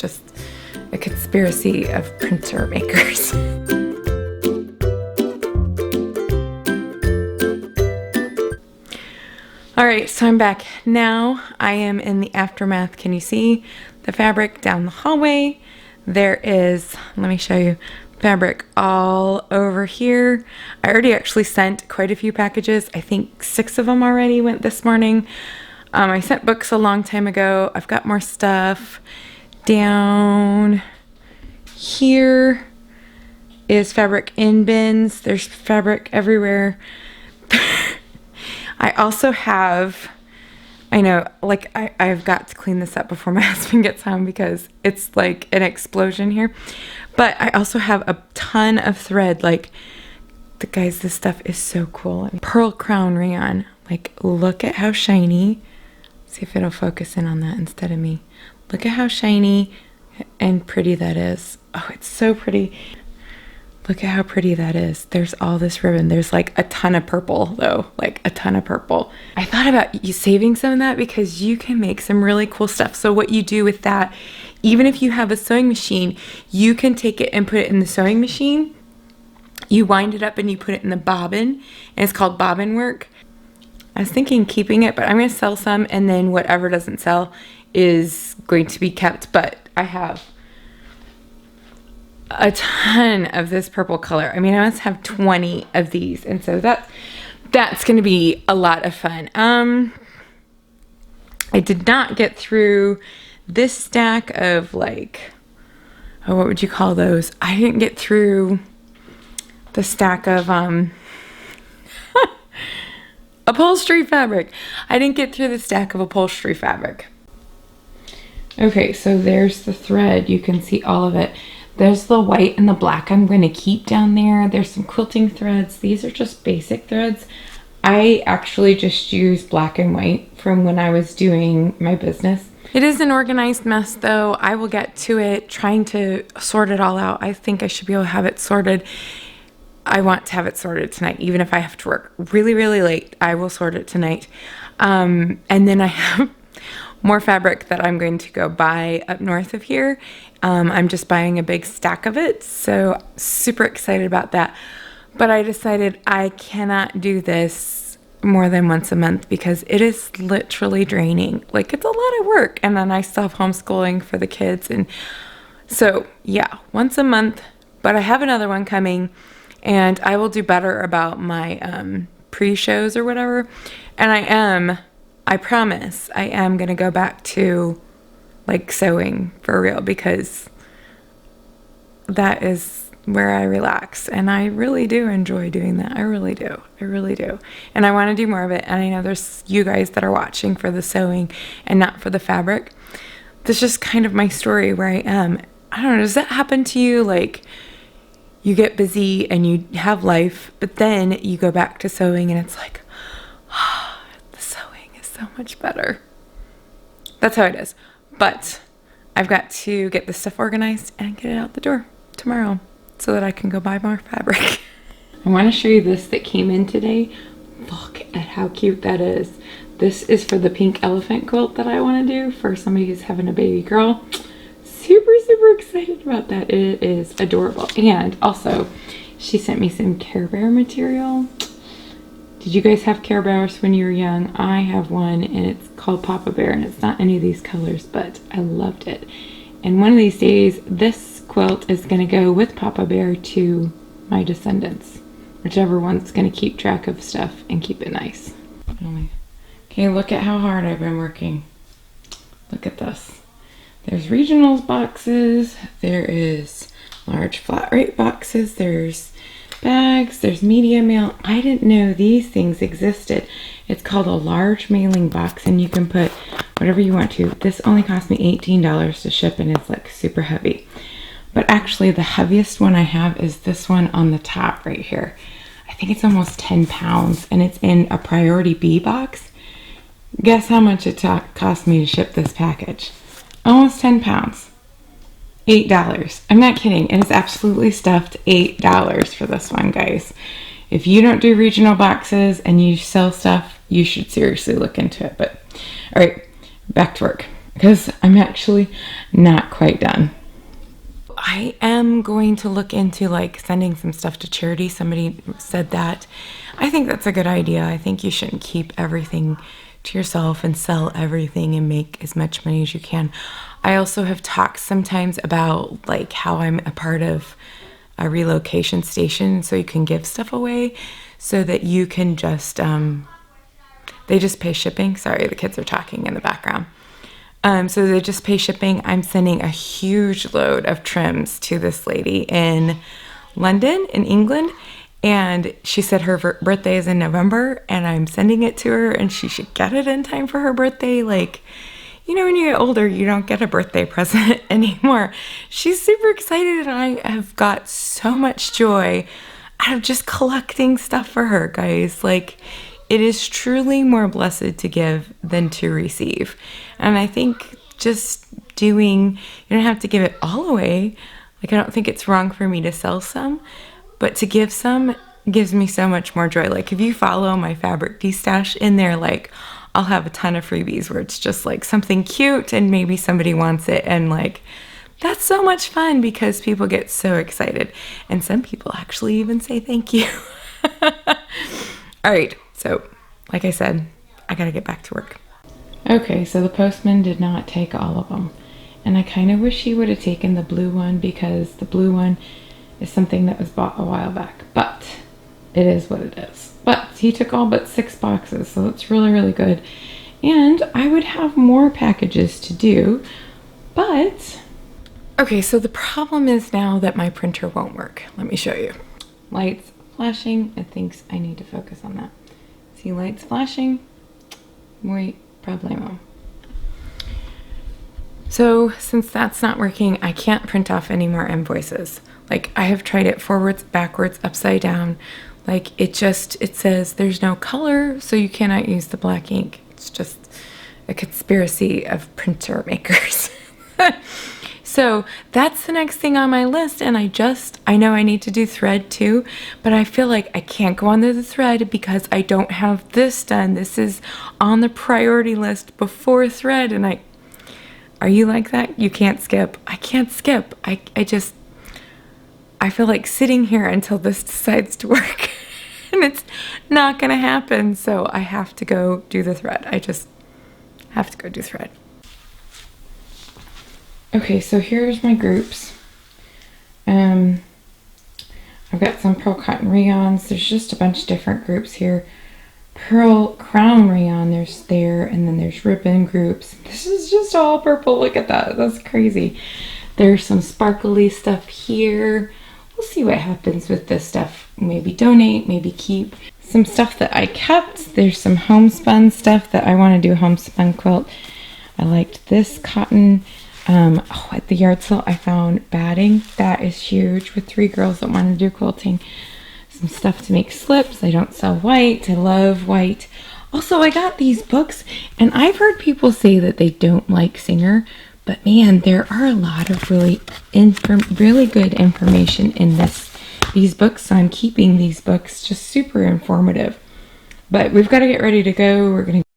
just a conspiracy of printer makers. All right, so I'm back. Now I am in the aftermath. Can you see the fabric down the hallway? There is, let me show you, fabric all over here. I already actually sent quite a few packages. I think 6 of them already went this morning. I sent books a long time ago. I've got more stuff. Down here is fabric in bins. There's fabric everywhere. I also have, I know, like I've got to clean this up before my husband gets home because it's like an explosion here. But I also have a ton of thread. Like, guys, this stuff is so cool. Pearl crown rayon. Like, look at how shiny. See if it'll focus in on that instead of me. Look at how shiny and pretty that is. Oh, it's so pretty. Look at how pretty that is. There's all this ribbon. There's like a ton of purple though, like a ton of purple. I thought about you saving some of that because you can make some really cool stuff. So what you do with that, even if you have a sewing machine, you can take it and put it in the sewing machine. You wind it up and you put it in the bobbin, and it's called bobbin work. I was thinking keeping it, but I'm going to sell some, and then whatever doesn't sell is going to be kept. But I have a ton of this purple color. I mean, I must have 20 of these, and so that's going to be a lot of fun. I did not get through this stack of like, oh, what would you call those? I didn't get through the stack of upholstery fabric. I didn't get through the stack of upholstery fabric. Okay, so there's the thread. You can see all of it. There's the white and the black I'm going to keep down there. There's some quilting threads. These are just basic threads. I actually just used black and white from when I was doing my business. It is an organized mess though. I will get to it, trying to sort it all out. I think I should be able to have it sorted. I want to have it sorted tonight. Even if I have to work really, really late, I will sort it tonight. And then I have more fabric that I'm going to go buy up north of here. I'm just buying a big stack of it, so super excited about that. But I decided I cannot do this more than once a month because it is literally draining. Like, it's a lot of work, and then I still have homeschooling for the kids, and so yeah, once a month. But I have another one coming, and I will do better about my pre-shows or whatever. And I promise I am gonna go back to like sewing for real, because that is where I relax, and I really do enjoy doing that. I really do. And I want to do more of it. And I know there's you guys that are watching for the sewing and not for the fabric. That's just kind of my story where I am. I don't know, does that happen to you? Like, you get busy and you have life, but then you go back to sewing and it's like, oh, the sewing is so much better. That's how it is. But I've got to get this stuff organized and get it out the door tomorrow so that I can go buy more fabric. I want to show you this that came in today. Look at how cute that is. This is for the pink elephant quilt that I want to do for somebody who's having a baby girl. Super, super excited about that. It is adorable. And also, she sent me some Care Bear material. Did you guys have Care Bears when you were young? I have one, and it's called Papa Bear, and it's not any of these colors, but I loved it. And one of these days, this quilt is going to go with Papa Bear to my descendants, whichever one's going to keep track of stuff and keep it nice. Okay, look at how hard I've been working. Look at this. There's regionals boxes, there is large flat rate boxes, there's bags, there's media mail. I didn't know these things existed. It's called a large mailing box, and you can put whatever you want to. This only cost me $18 to ship, and it's like super heavy. But actually the heaviest one I have is this one on the top right here. I think it's almost 10 pounds, and it's in a priority B box. Guess how much it cost me to ship this package? Almost 10 pounds. $8. I'm not kidding. It is absolutely stuffed. $8 for this one, guys. If you don't do regional boxes and you sell stuff, you should seriously look into it. But all right, back to work. because I'm actually not quite done. I am going to look into like sending some stuff to charity. Somebody said that. I think that's a good idea. I think you shouldn't keep everything to yourself and sell everything and make as much money as you can. I also have talked sometimes about like how I'm a part of a relocation station, so you can give stuff away so that you can just they just pay shipping. Sorry, the kids are talking in the background. So they just pay shipping. I'm sending a huge load of trims to this lady in London, in England. And she said her birthday is in November, and I'm sending it to her, and she should get it in time for her birthday. Like, you know, when you get older, you don't get a birthday present anymore. She's super excited, and I have got so much joy out of just collecting stuff for her, guys. Like, it is truly more blessed to give than to receive. And I think just you don't have to give it all away. Like, I don't think it's wrong for me to sell some, but to give some gives me so much more joy. Like, if you follow my fabric destash in there, like, I'll have a ton of freebies where it's just like something cute and maybe somebody wants it, and like, that's so much fun because people get so excited. And some people actually even say thank you. All right, so like I said, I gotta get back to work. Okay, so the postman did not take all of them. And I kind of wish he would have taken the blue one, because the blue one is something that was bought a while back. But it is what it is. But he took all but 6 boxes, so it's really, really good. And I would have more packages to do, but... Okay, so the problem is now that my printer won't work. Let me show you. Lights flashing. It thinks I need to focus on that. See lights flashing? Muy problema. So since that's not working, I can't print off any more invoices. Like, I have tried it forwards, backwards, upside down. Like, it says there's no color, so you cannot use the black ink. It's just a conspiracy of printer makers. So that's the next thing on my list, and I know I need to do thread too, but I feel like I can't go on to the thread because I don't have this done. This is on the priority list before thread, and are you like that? You can't skip. I can't skip. I feel like sitting here until this decides to work, and it's not gonna happen, so I have to go do the thread. I just have to go do thread. Okay, so here's my groups. I've got some pearl cotton rayons. There's just a bunch of different groups here. Pearl crown rayon, and then there's ribbon groups. This is just all purple. Look at that. That's crazy. There's some sparkly stuff here. We'll see what happens with this stuff. Maybe donate, maybe keep. Some stuff that I kept. There's some homespun stuff that I want to do a homespun quilt. I liked this cotton. At the yard sale I found batting. That is huge, with 3 girls that want to do quilting. Some stuff to make slips. I don't sell white. I love white. Also, I got these books, and I've heard people say that they don't like Singer, but man, there are a lot of really good information in these books, so I'm keeping these books. Just super informative. But we've got to get ready to go. We're going to